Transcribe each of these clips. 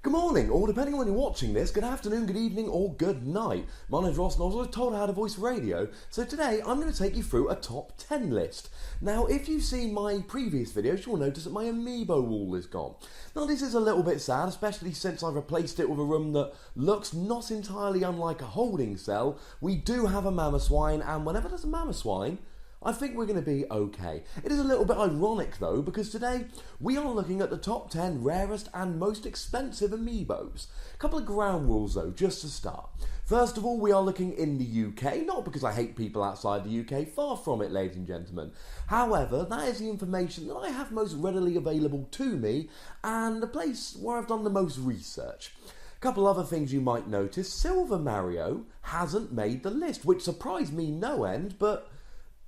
Good morning, or depending on when you're watching this, good afternoon, good evening, or good night. My name's Ross and I was told how to voice radio, so today I'm going to take you through a top 10 list. Now, if you've seen my previous videos, you'll notice that my Amiibo wall is gone. Now, this is a little bit sad, especially since I've replaced it with a room that looks not entirely unlike a holding cell. We do have a Mamoswine, and whenever there's a Mamoswine, I think we're going to be okay. It is a little bit ironic though, because today we are looking at the top 10 rarest and most expensive Amiibos. A couple of ground rules though, just to start. First of all, we are looking in the UK, not because I hate people outside the UK, far from it, ladies and gentlemen. However, that is the information that I have most readily available to me, and the place where I've done the most research. A couple other things you might notice: Silver Mario hasn't made the list, which surprised me no end, but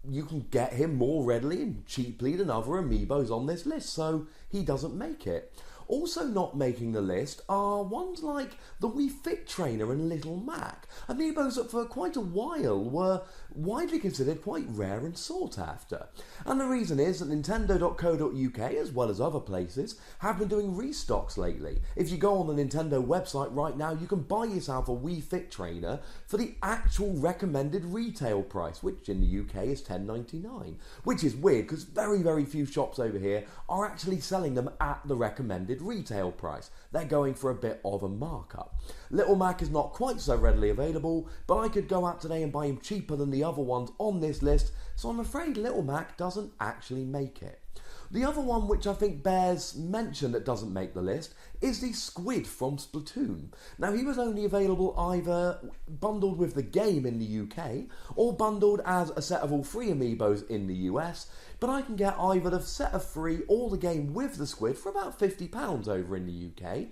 you can get him more readily and cheaply than other Amiibos on this list, so he doesn't make it. Also not making the list are ones like the Wii Fit Trainer and Little Mac, Amiibos that for quite a while were widely considered quite rare and sought after. And the reason is that Nintendo.co.uk, as well as other places, have been doing restocks lately. If you go on the Nintendo website right now, you can buy yourself a Wii Fit Trainer for the actual recommended retail price, which in the UK is $10.99, which is weird because very few shops over here are actually selling them at the recommended retail price. They're going for a bit of a markup. Little Mac is not quite so readily available, but I could go out today and buy him cheaper than the other ones on this list, so I'm afraid Little Mac doesn't actually make it. The other one which I think bears mention that doesn't make the list is the Squid from Splatoon. Now, he was only available either bundled with the game in the UK or bundled as a set of all three Amiibos in the US, but I can get either the set of three or the game with the Squid for about £50 over in the UK.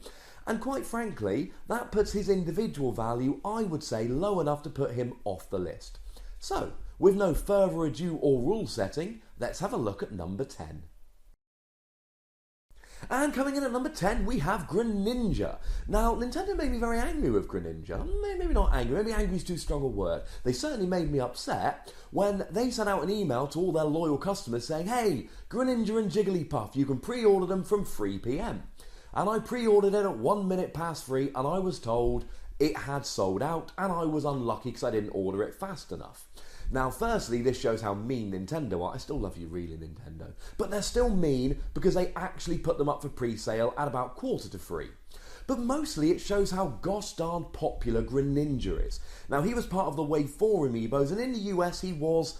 And quite frankly, that puts his individual value, I would say, low enough to put him off the list. So, with no further ado or rule setting, let's have a look at number 10. And coming in at number 10, we have Greninja. Now, Nintendo made me very angry with Greninja. Maybe not angry, maybe angry is too strong a word. They certainly made me upset when they sent out an email to all their loyal customers saying, hey, Greninja and Jigglypuff, you can pre-order them from 3 PM. And I pre-ordered it at 1 minute past 3, and I was told it had sold out, and I was unlucky because I didn't order it fast enough. Now, firstly, this shows how mean Nintendo are. I still love you, really, Nintendo. But they're still mean because they actually put them up for pre-sale at about 2:45. But mostly it shows how gosh darn popular Greninja is. Now, he was part of the Wave 4 Amiibos, and in the US he was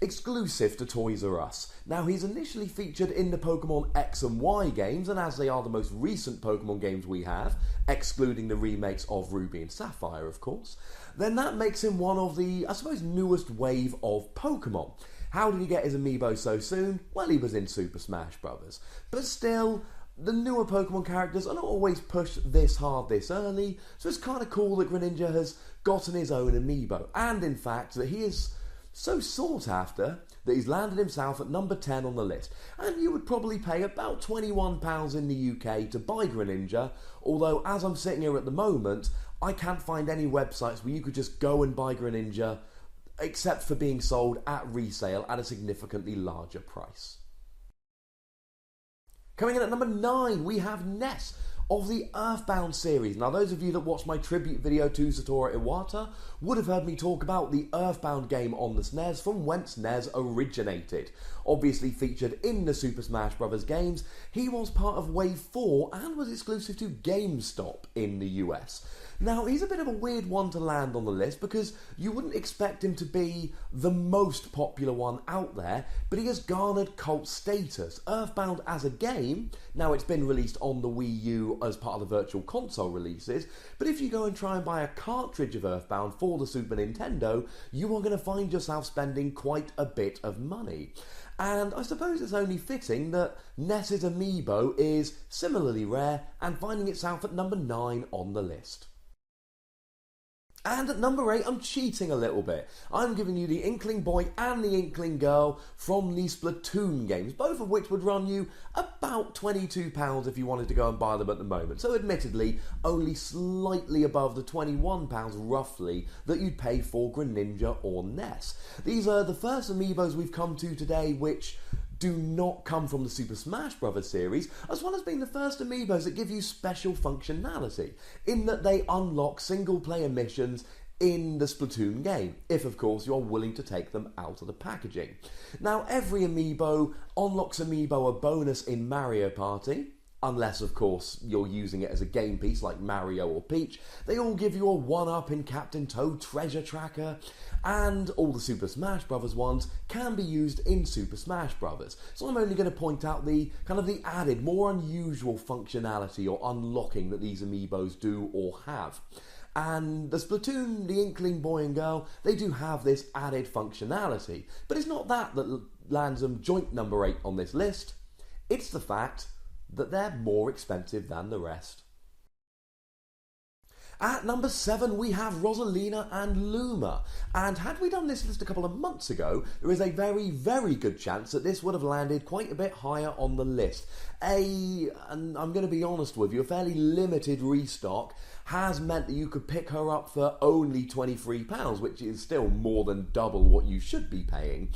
exclusive to Toys R Us. Now, he's initially featured in the Pokemon X and Y games, and as they are the most recent Pokemon games we have, excluding the remakes of Ruby and Sapphire, of course, then that makes him one of the, I suppose, newest wave of Pokemon. How did he get his Amiibo so soon? Well, he was in Super Smash Bros. But still, the newer Pokemon characters are not always pushed this hard this early, so it's kind of cool that Greninja has gotten his own Amiibo, and in fact that he is so sought after that he's landed himself at number 10 on the list. And you would probably pay about £21 in the UK to buy Greninja, although as I'm sitting here at the moment, I can't find any websites where you could just go and buy Greninja except for being sold at resale at a significantly larger price. Coming in at number 9, we have Ness of the Earthbound series. Now, those of you that watched my tribute video to Satoru Iwata would have heard me talk about the Earthbound game on the SNES, from whence Ness originated. Obviously featured in the Super Smash Bros. Games, he was part of Wave 4 and was exclusive to GameStop in the US. Now, he's a bit of a weird one to land on the list because you wouldn't expect him to be the most popular one out there, but he has garnered cult status. Earthbound as a game, now it's been released on the Wii U as part of the Virtual Console releases, but if you go and try and buy a cartridge of Earthbound for the Super Nintendo, you are going to find yourself spending quite a bit of money. And I suppose it's only fitting that Ness's Amiibo is similarly rare and finding itself at number 9 on the list. And at number 8, I'm cheating a little bit. I'm giving you the Inkling Boy and the Inkling Girl from the Splatoon games, both of which would run you about £22 if you wanted to go and buy them at the moment. So admittedly, only slightly above the £21 roughly that you'd pay for Greninja or Ness. These are the first Amiibos we've come to today which do not come from the Super Smash Bros. Series, as well as being the first Amiibos that give you special functionality, in that they unlock single-player missions in the Splatoon game, if of course you're willing to take them out of the packaging. Now, every Amiibo unlocks Amiibo a bonus in Mario Party, unless of course you're using it as a game piece like Mario or Peach. They all give you a 1-up in Captain Toad Treasure Tracker, and all the Super Smash Bros. Ones can be used in Super Smash Bros. So I'm only going to point out the added, more unusual functionality or unlocking that these Amiibos do or have. And the Splatoon, the Inkling boy and girl, they do have this added functionality. But it's not that lands them joint number 8 on this list. It's the fact that they're more expensive than the rest. At number 7 we have Rosalina and Luma, and had we done this list a couple of months ago, there is a very, very good chance that this would have landed quite a bit higher on the list. And I'm going to be honest with you, a fairly limited restock has meant that you could pick her up for only £23, which is still more than double what you should be paying.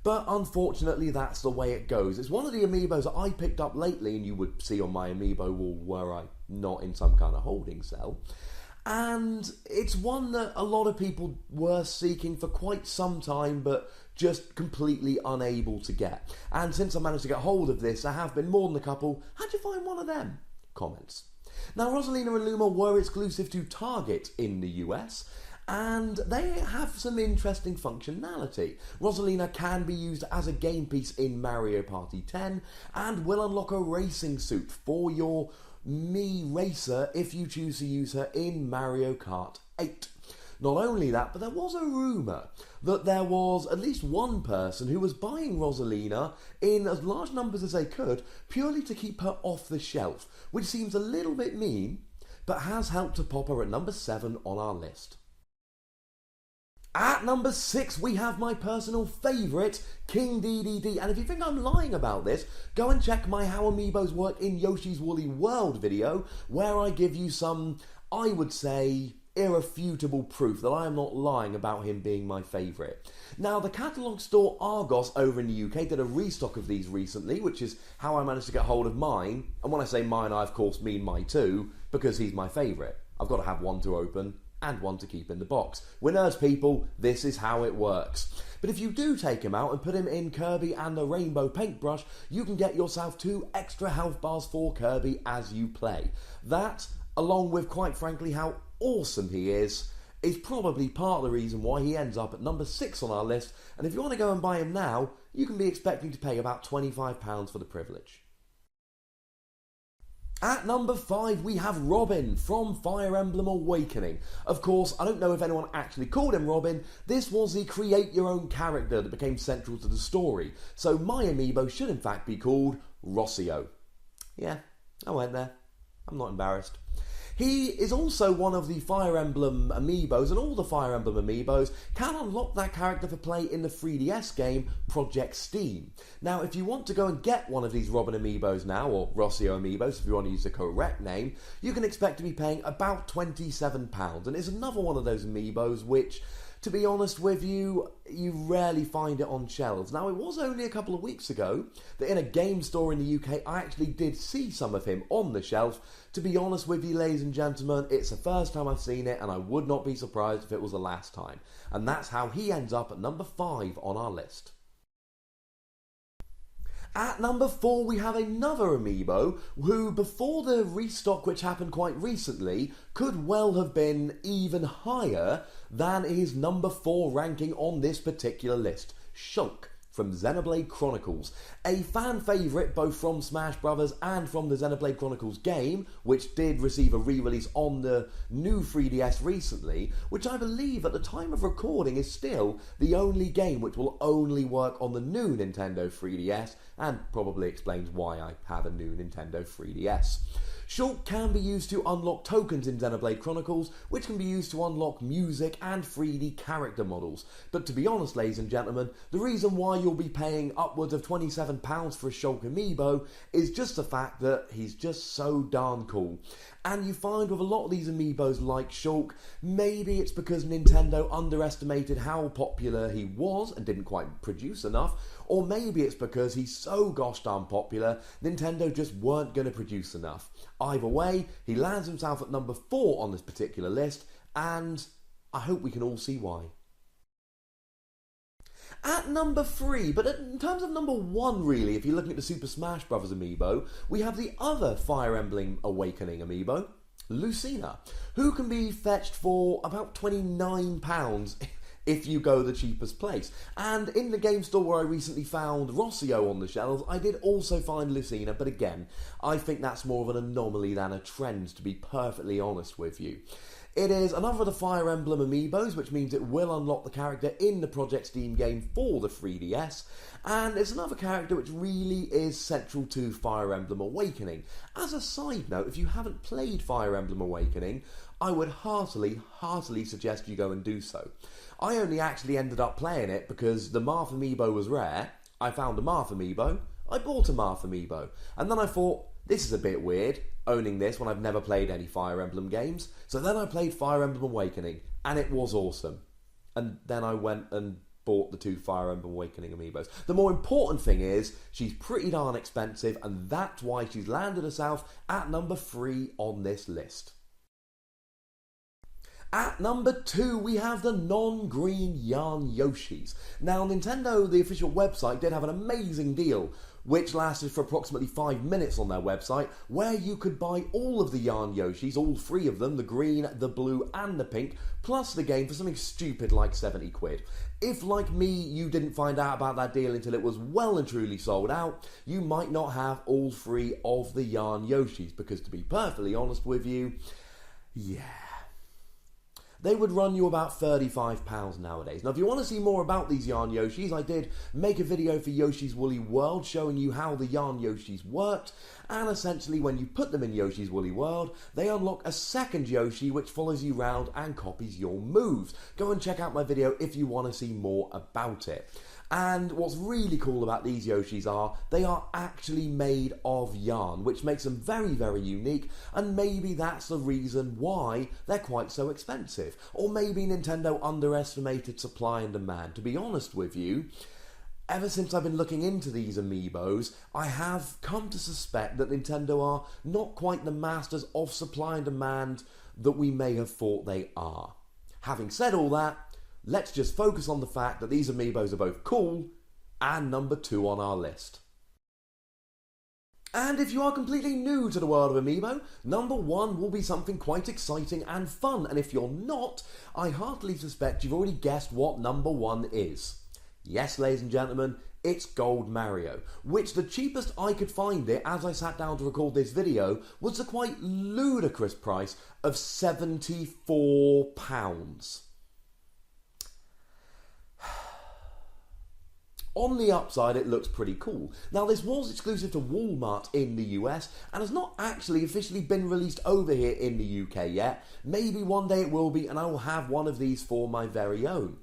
But unfortunately, that's the way it goes. It's one of the Amiibos that I picked up lately, and you would see on my Amiibo wall were I not in some kind of holding cell. And it's one that a lot of people were seeking for quite some time, but just completely unable to get. And since I managed to get hold of this, there have been more than a couple, how'd you find one of them? Comments. Now, Rosalina and Luma were exclusive to Target in the US, and they have some interesting functionality. Rosalina can be used as a game piece in Mario Party 10 and will unlock a racing suit for your Mii Racer if you choose to use her in Mario Kart 8. Not only that, but there was a rumour that there was at least one person who was buying Rosalina in as large numbers as they could purely to keep her off the shelf, which seems a little bit mean, but has helped to pop her at number 7 on our list. At number 6 we have my personal favourite, King DDD, and if you think I'm lying about this, go and check my How Amiibos Work in Yoshi's Woolly World video, where I give you some, I would say, irrefutable proof that I am not lying about him being my favourite. Now, the catalogue store Argos over in the UK did a restock of these recently, which is how I managed to get hold of mine, and when I say mine I of course mean my two, because he's my favourite. I've got to have one to open and one to keep in the box. We're nerds, people, this is how it works. But if you do take him out and put him in Kirby and the Rainbow Paintbrush, you can get yourself 2 extra health bars for Kirby as you play. That, along with, quite frankly, how awesome he is probably part of the reason why he ends up at number 6 on our list, and if you want to go and buy him now, you can be expecting to pay about £25 for the privilege. At number 5 we have Robin from Fire Emblem Awakening. Of course, I don't know if anyone actually called him Robin. This was the create your own character that became central to the story. So my Amiibo should in fact be called Rossio. Yeah, I went there. I'm not embarrassed. He is also one of the Fire Emblem Amiibos, and all the Fire Emblem Amiibos can unlock that character for play in the 3DS game Project Steam. Now, if you want to go and get one of these Robin Amiibos now, or Rossio Amiibos if you want to use the correct name, you can expect to be paying about £27, and it's another one of those Amiibos which, to be honest with you, you rarely find it on shelves. Now, it was only a couple of weeks ago that in a game store in the UK, I actually did see some of him on the shelf. To be honest with you, ladies and gentlemen, it's the first time I've seen it, and I would not be surprised if it was the last time. And that's how he ends up at number 5 on our list. At number 4 we have another Amiibo who, before the restock which happened quite recently, could well have been even higher than his number 4 ranking on this particular list. Shulk from Xenoblade Chronicles, a fan favourite both from Smash Bros. And from the Xenoblade Chronicles game, which did receive a re-release on the new 3DS recently, which I believe at the time of recording is still the only game which will only work on the new Nintendo 3DS, and probably explains why I have a new Nintendo 3DS. Shulk can be used to unlock tokens in Xenoblade Chronicles, which can be used to unlock music and 3D character models. But to be honest, ladies and gentlemen, the reason why you'll be paying upwards of £27 for a Shulk Amiibo is just the fact that he's just so darn cool. And you find with a lot of these Amiibos like Shulk, maybe it's because Nintendo underestimated how popular he was and didn't quite produce enough, or maybe it's because he's so gosh darn popular, Nintendo just weren't going to produce enough. Either way, he lands himself at number 4 on this particular list, and I hope we can all see why. At number 3, but in terms of number 1 really, if you're looking at the Super Smash Bros. Amiibo, we have the other Fire Emblem Awakening Amiibo, Lucina, who can be fetched for about £29 if you go the cheapest place. And in the game store where I recently found Rossio on the shelves, I did also find Lucina, but again, I think that's more of an anomaly than a trend, to be perfectly honest with you. It is another of the Fire Emblem Amiibos, which means it will unlock the character in the Project Steam game for the 3DS, and it's another character which really is central to Fire Emblem Awakening. As a side note, if you haven't played Fire Emblem Awakening, I would heartily suggest you go and do so. I only actually ended up playing it because the Marth Amiibo was rare, I found a Marth Amiibo, I bought a Marth Amiibo, and then I thought, this is a bit weird, owning this when I've never played any Fire Emblem games. So then I played Fire Emblem Awakening, and it was awesome. And then I went and bought the 2 Fire Emblem Awakening Amiibos. The more important thing is, she's pretty darn expensive, and that's why she's landed herself at number 3 on this list. At number 2, we have the non-green yarn Yoshis. Now, Nintendo, the official website, did have an amazing deal, which lasted for approximately 5 minutes on their website, where you could buy all of the yarn Yoshis, all 3 of them, the green, the blue and the pink, plus the game for something stupid like 70 quid. If, like me, you didn't find out about that deal until it was well and truly sold out, you might not have all 3 of the yarn Yoshis, because to be perfectly honest with you, yeah, they would run you about £35 nowadays. Now, if you want to see more about these yarn Yoshis, I did make a video for Yoshi's Woolly World showing you how the yarn Yoshis worked, and essentially when you put them in Yoshi's Woolly World, they unlock a second Yoshi which follows you round and copies your moves. Go and check out my video if you want to see more about it. And what's really cool about these Yoshis are, they are actually made of yarn, which makes them very, very unique, and maybe that's the reason why they're quite so expensive. Or maybe Nintendo underestimated supply and demand. To be honest with you, ever since I've been looking into these Amiibos, I have come to suspect that Nintendo are not quite the masters of supply and demand that we may have thought they are. Having said all that, let's just focus on the fact that these Amiibos are both cool and number 2 on our list. And if you are completely new to the world of Amiibo, number 1 will be something quite exciting and fun, and if you're not, I heartily suspect you've already guessed what number 1 is. Yes, ladies and gentlemen, it's Gold Mario, which the cheapest I could find it as I sat down to record this video was the quite ludicrous price of £74. On the upside, it looks pretty cool. Now, this was exclusive to Walmart in the US and has not actually officially been released over here in the UK yet. Maybe one day it will be, and I will have one of these for my very own.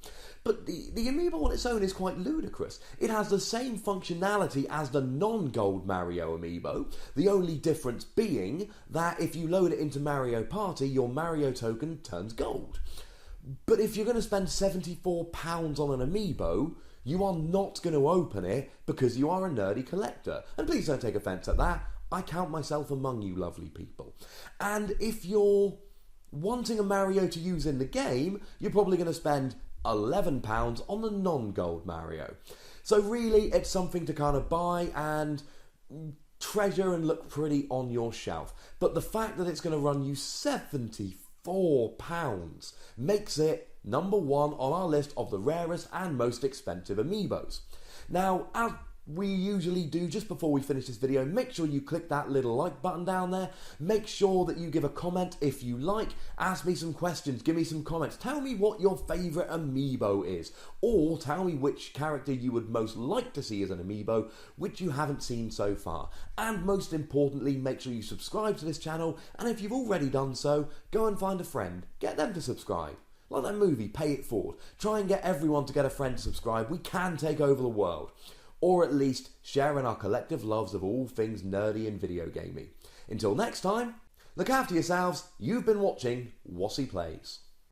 But the Amiibo on its own is quite ludicrous. It has the same functionality as the non-Gold Mario Amiibo, the only difference being that if you load it into Mario Party, your Mario token turns gold. But if you're going to spend £74 on an Amiibo, you are not going to open it because you are a nerdy collector. And please don't take offence at that. I count myself among you lovely people. And if you're wanting a Mario to use in the game, you're probably going to spend £11 on the non-Gold Mario. So really, it's something to kind of buy and treasure and look pretty on your shelf. But the fact that it's going to run you £74 makes it number 1 on our list of the rarest and most expensive Amiibos. Now, as we usually do just before we finish this video, make sure you click that little like button down there. Make sure that you give a comment if you like. Ask me some questions, give me some comments. Tell me what your favourite Amiibo is. Or tell me which character you would most like to see as an Amiibo, which you haven't seen so far. And most importantly, make sure you subscribe to this channel. And if you've already done so, go and find a friend. Get them to subscribe. Like that movie, Pay It Forward. Try and get everyone to get a friend to subscribe. We can take over the world. Or at least share in our collective loves of all things nerdy and video gaming. Until next time, Look after yourselves. You've been watching Wossy Plays.